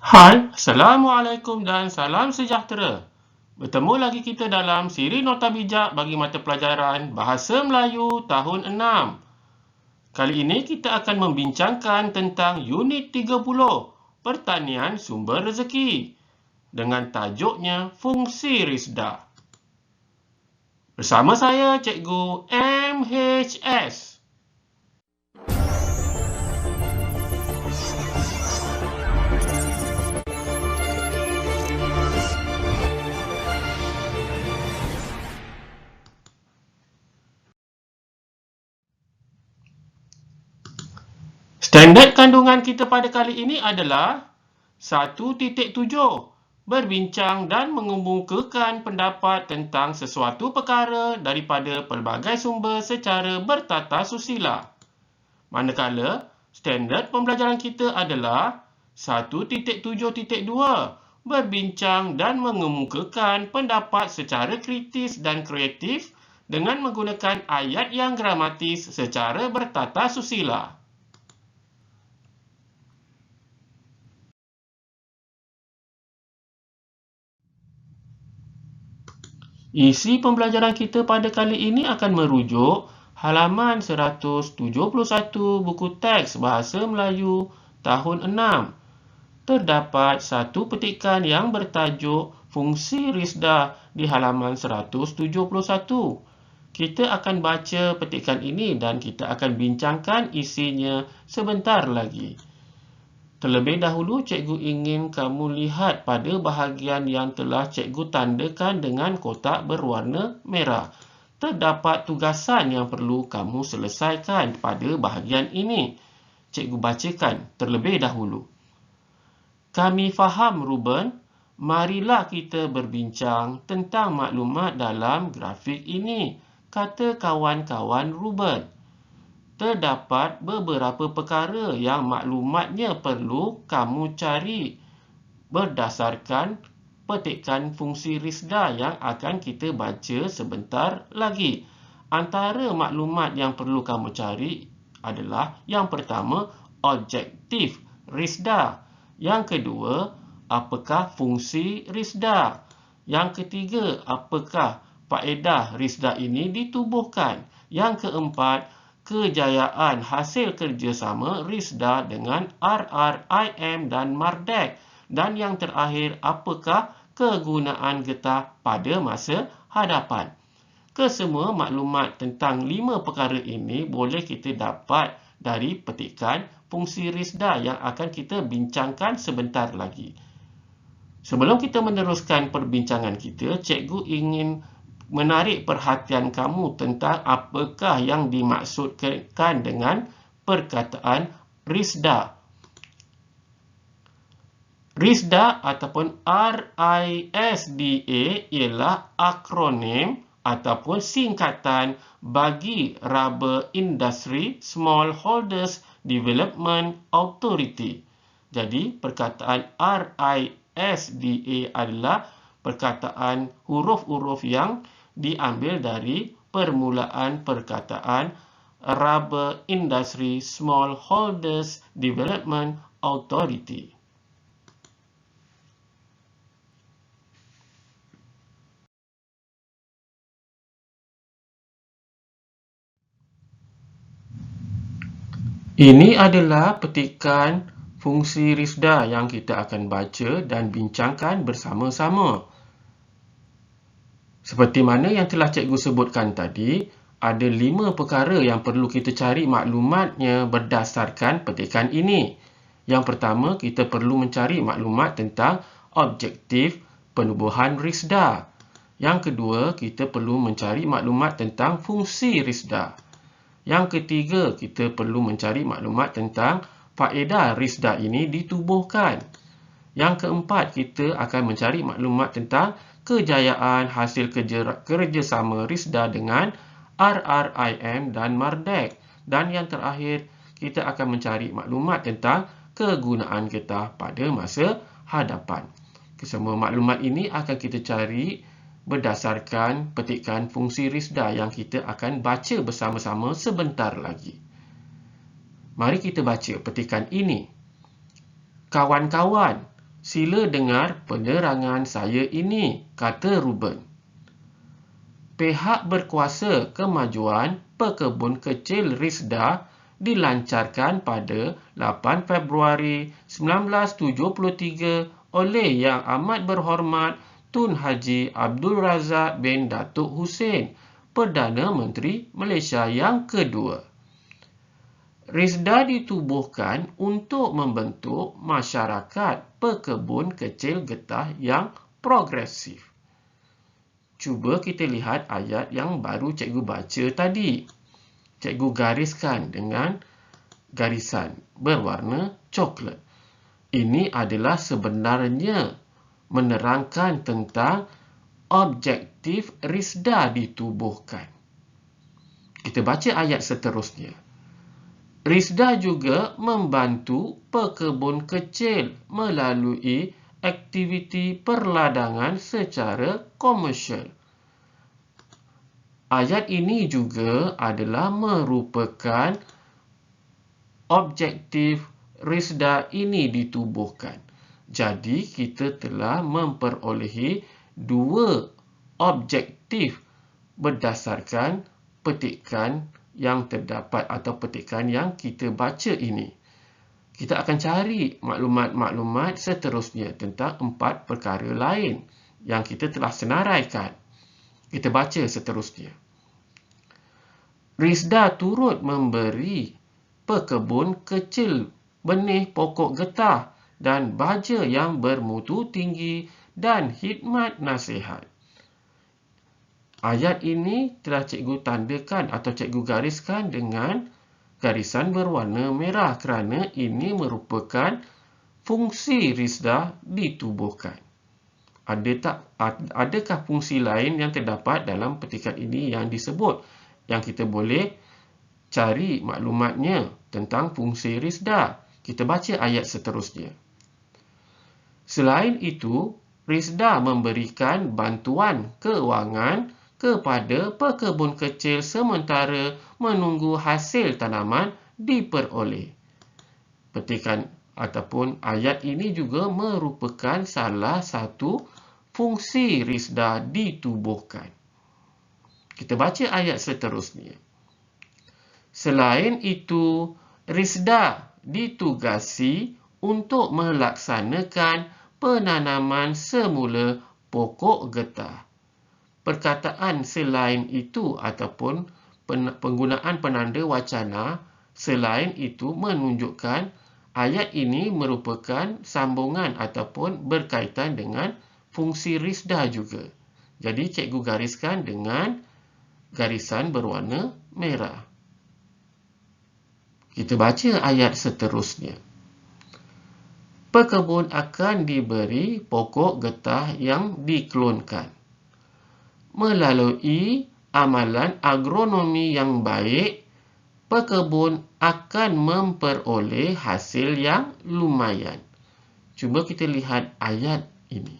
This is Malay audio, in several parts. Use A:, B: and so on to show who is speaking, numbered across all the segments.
A: Hai, Assalamualaikum dan salam sejahtera. Bertemu lagi kita dalam siri Nota Bijak bagi mata pelajaran Bahasa Melayu tahun 6. Kali ini kita akan membincangkan tentang Unit 30, Pertanian Sumber Rezeki, dengan tajuknya Fungsi Risda. Bersama saya, Cikgu MHS. Standard kandungan kita pada kali ini adalah 1.7. Berbincang dan mengemukakan pendapat tentang sesuatu perkara daripada pelbagai sumber secara bertata susila. Manakala, standard pembelajaran kita adalah 1.7.2. Berbincang dan mengemukakan pendapat secara kritis dan kreatif dengan menggunakan ayat yang gramatis secara bertata susila. Isi pembelajaran kita pada kali ini akan merujuk halaman 171 buku teks Bahasa Melayu tahun 6. Terdapat satu petikan yang bertajuk Fungsi Risda di halaman 171. Kita akan baca petikan ini dan kita akan bincangkan isinya sebentar lagi. Terlebih dahulu, cikgu ingin kamu lihat pada bahagian yang telah cikgu tandakan dengan kotak berwarna merah. Terdapat tugasan yang perlu kamu selesaikan pada bahagian ini. Cikgu bacakan terlebih dahulu. Kami faham, Ruben. Marilah kita berbincang tentang maklumat dalam grafik ini, kata kawan-kawan Ruben. Terdapat beberapa perkara yang maklumatnya perlu kamu cari berdasarkan petikan fungsi risda yang akan kita baca sebentar lagi. Antara maklumat yang perlu kamu cari adalah yang pertama, objektif risda. Yang kedua, apakah fungsi risda. Yang ketiga, apakah faedah risda ini ditubuhkan. Yang keempat, kejayaan hasil kerjasama Risda dengan RRIM dan Mardek. Dan yang terakhir, apakah kegunaan getah pada masa hadapan. Kesemua maklumat tentang 5 perkara ini boleh kita dapat dari petikan fungsi Risda yang akan kita bincangkan sebentar lagi. Sebelum kita meneruskan perbincangan kita, cikgu ingin menarik perhatian kamu tentang apakah yang dimaksudkan dengan perkataan Risda. Risda ataupun RISDA ialah akronim ataupun singkatan bagi Rubber Industry Smallholders Development Authority. Jadi, perkataan RISDA adalah perkataan huruf-huruf yang diambil dari permulaan perkataan Rubber Industry Smallholders Development Authority. Ini adalah petikan fungsi Risda yang kita akan baca dan bincangkan bersama-sama. Seperti mana yang telah cikgu sebutkan tadi, ada 5 perkara yang perlu kita cari maklumatnya berdasarkan petikan ini. Yang pertama, kita perlu mencari maklumat tentang objektif penubuhan Risda. Yang kedua, kita perlu mencari maklumat tentang fungsi Risda. Yang ketiga, kita perlu mencari maklumat tentang faedah Risda ini ditubuhkan. Yang keempat, kita akan mencari maklumat tentang kejayaan hasil kerjasama Risda dengan RRIM dan Mardek. Dan yang terakhir, kita akan mencari maklumat tentang kegunaan getah pada masa hadapan. Kesemua maklumat ini akan kita cari berdasarkan petikan fungsi Risda yang kita akan baca bersama-sama sebentar lagi. Mari kita baca petikan ini. Kawan-kawan, Sila dengar penerangan saya ini, kata Ruben. Pihak berkuasa kemajuan pekebun kecil Risda dilancarkan pada 8 Februari 1973 oleh Yang Amat Berhormat Tun Haji Abdul Razak bin Datuk Hussein, Perdana Menteri Malaysia yang kedua. Risda ditubuhkan untuk membentuk masyarakat pekebun kecil getah yang progresif. Cuba kita lihat ayat yang baru cikgu baca tadi. Cikgu gariskan dengan garisan berwarna coklat. Ini adalah sebenarnya menerangkan tentang objektif Risda ditubuhkan. Kita baca ayat seterusnya. Risda juga membantu pekebun kecil melalui aktiviti perladangan secara komersial. Ayat ini juga adalah merupakan objektif Risda ini ditubuhkan. Jadi, kita telah memperolehi dua objektif berdasarkan petikan yang terdapat atau petikan yang kita baca ini. Kita akan cari maklumat-maklumat seterusnya tentang 4 perkara lain yang kita telah senaraikan. Kita baca seterusnya. Risda turut memberi pekebun kecil benih pokok getah dan baja yang bermutu tinggi dan khidmat nasihat. Ayat ini telah cikgu tandakan atau cikgu gariskan dengan garisan berwarna merah kerana ini merupakan fungsi Risda ditubuhkan. Adakah fungsi lain yang terdapat dalam petikan ini yang disebut? Yang kita boleh cari maklumatnya tentang fungsi Risda. Kita baca ayat seterusnya. Selain itu, Risda memberikan bantuan kewangan kepada pekebun kecil sementara menunggu hasil tanaman diperoleh. Petikan ataupun ayat ini juga merupakan salah satu fungsi Risda ditubuhkan. Kita baca ayat seterusnya. Selain itu, Risda ditugasi untuk melaksanakan penanaman semula pokok getah. Perkataan selain itu ataupun penggunaan penanda wacana selain itu menunjukkan ayat ini merupakan sambungan ataupun berkaitan dengan fungsi Risda juga. Jadi cikgu gariskan dengan garisan berwarna merah. Kita baca ayat seterusnya. Pekebun akan diberi pokok getah yang diklonkan. Melalui amalan agronomi yang baik, pekebun akan memperoleh hasil yang lumayan. Cuba kita lihat ayat ini.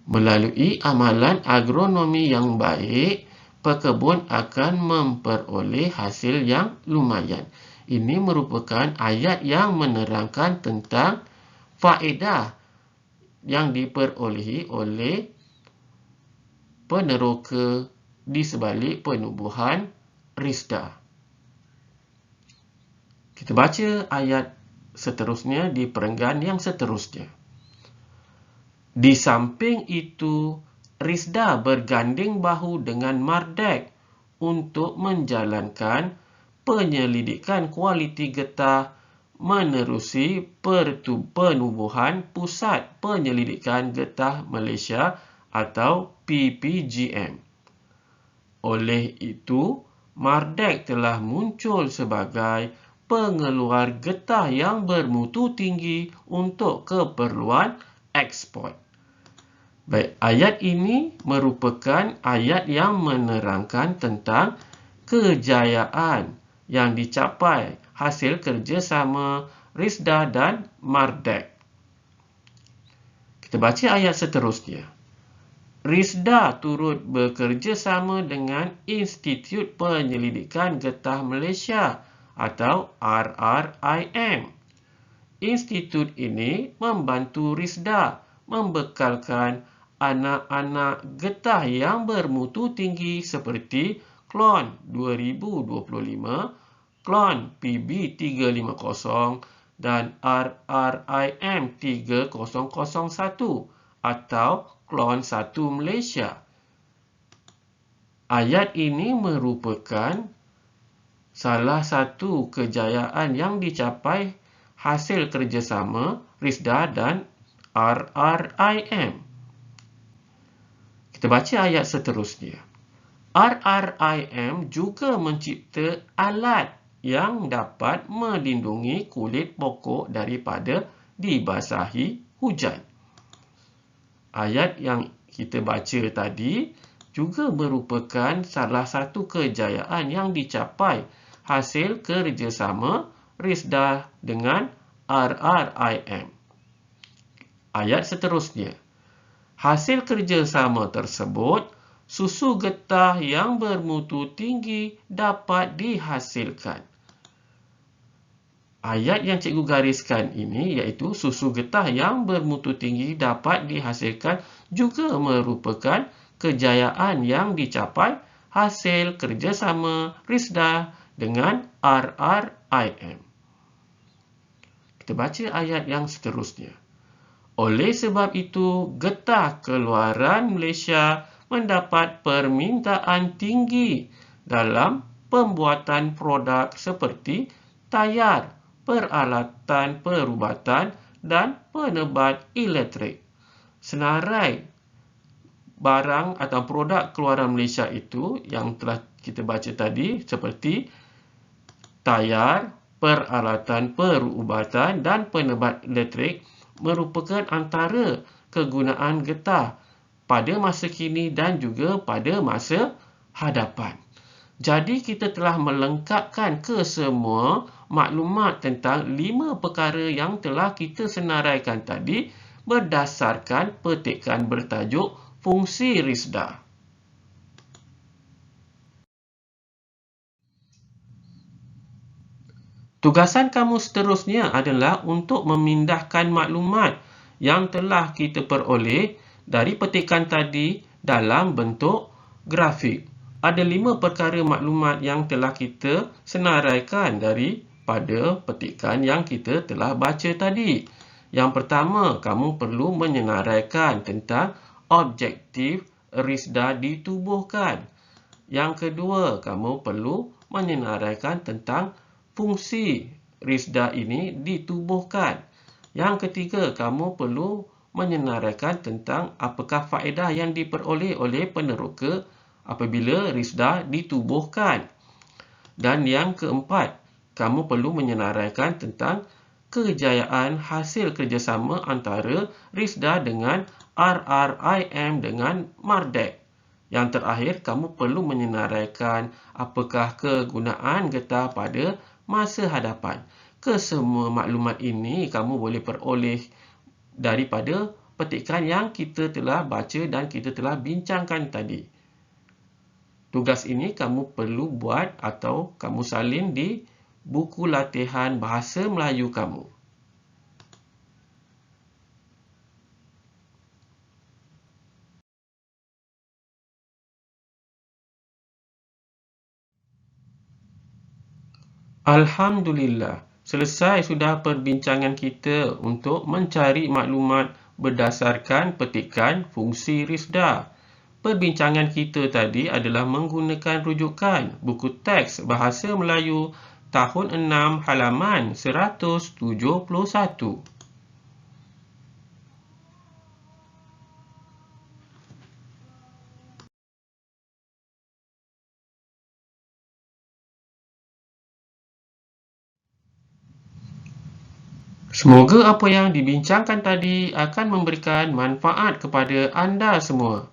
A: Melalui amalan agronomi yang baik, pekebun akan memperoleh hasil yang lumayan. Ini merupakan ayat yang menerangkan tentang faedah yang diperolehi oleh peneroka di sebalik penubuhan Risda. Kita baca ayat seterusnya di perenggan yang seterusnya. Di samping itu, Risda berganding bahu dengan Mardek untuk menjalankan penyelidikan kualiti getah menerusi penubuhan Pusat Penyelidikan Getah Malaysia atau PPGM. Oleh itu, Mardek telah muncul sebagai pengeluar getah yang bermutu tinggi untuk keperluan ekspor. Baik, ayat ini merupakan ayat yang menerangkan tentang kejayaan yang dicapai hasil kerjasama Risda dan Mardek. Kita baca ayat seterusnya. Risda turut bekerjasama dengan Institut Penyelidikan Getah Malaysia atau RRIM. institut ini membantu RISDA membekalkan anak-anak getah yang bermutu tinggi seperti Klon 2025, Klon PB350 dan RRIM 3001 atau Klon 1 Malaysia. Ayat ini merupakan salah satu kejayaan yang dicapai hasil kerjasama RISDA dan RRIM. Kita baca ayat seterusnya. RRIM juga mencipta alat yang dapat melindungi kulit pokok daripada dibasahi hujan. Ayat yang kita baca tadi juga merupakan salah satu kejayaan yang dicapai hasil kerjasama RISDA dengan RRIM. Ayat seterusnya. Hasil kerjasama tersebut, susu getah yang bermutu tinggi dapat dihasilkan. Ayat yang cikgu gariskan ini iaitu susu getah yang bermutu tinggi dapat dihasilkan juga merupakan kejayaan yang dicapai hasil kerjasama RISDA dengan RRIM. Kita baca ayat yang seterusnya. Oleh sebab itu, getah keluaran Malaysia mendapat permintaan tinggi dalam pembuatan produk seperti tayar, peralatan perubatan dan penebat elektrik. Senarai barang atau produk keluaran Malaysia itu yang telah kita baca tadi seperti tayar, peralatan perubatan dan penebat elektrik merupakan antara kegunaan getah pada masa kini dan juga pada masa hadapan. Jadi kita telah melengkapkan kesemua maklumat tentang 5 perkara yang telah kita senaraikan tadi berdasarkan petikan bertajuk fungsi RISDA. Tugasan kamu seterusnya adalah untuk memindahkan maklumat yang telah kita peroleh dari petikan tadi dalam bentuk grafik. Ada 5 perkara maklumat yang telah kita senaraikan daripada petikan yang kita telah baca tadi. Yang pertama, kamu perlu menyenaraikan tentang objektif RISDA ditubuhkan. Yang kedua, kamu perlu menyenaraikan tentang fungsi RISDA ini ditubuhkan. Yang ketiga, kamu perlu menyenaraikan tentang apakah faedah yang diperoleh oleh peneroka apabila RISDA ditubuhkan. Dan yang keempat, kamu perlu menyenaraikan tentang kejayaan hasil kerjasama antara RISDA dengan RRIM dengan MARDEC. Yang terakhir, kamu perlu menyenaraikan apakah kegunaan getah pada masa hadapan. Kesemua maklumat ini kamu boleh peroleh daripada petikan yang kita telah baca dan kita telah bincangkan tadi. Tugas ini kamu perlu buat atau kamu salin di buku latihan bahasa Melayu kamu. Alhamdulillah, selesai sudah perbincangan kita untuk mencari maklumat berdasarkan petikan fungsi RISDA. Perbincangan kita tadi adalah menggunakan rujukan buku teks Bahasa Melayu tahun 6 halaman 171. Semoga apa yang dibincangkan tadi akan memberikan manfaat kepada anda semua.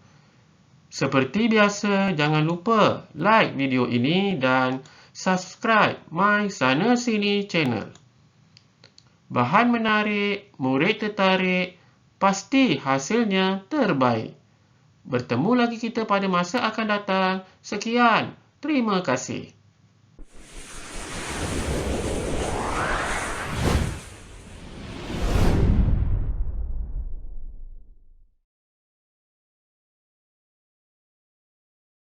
A: Seperti biasa, jangan lupa like video ini dan subscribe My Sana Sini channel. Bahan menarik, murid tertarik, pasti hasilnya terbaik. Bertemu lagi kita pada masa akan datang. Sekian, terima kasih.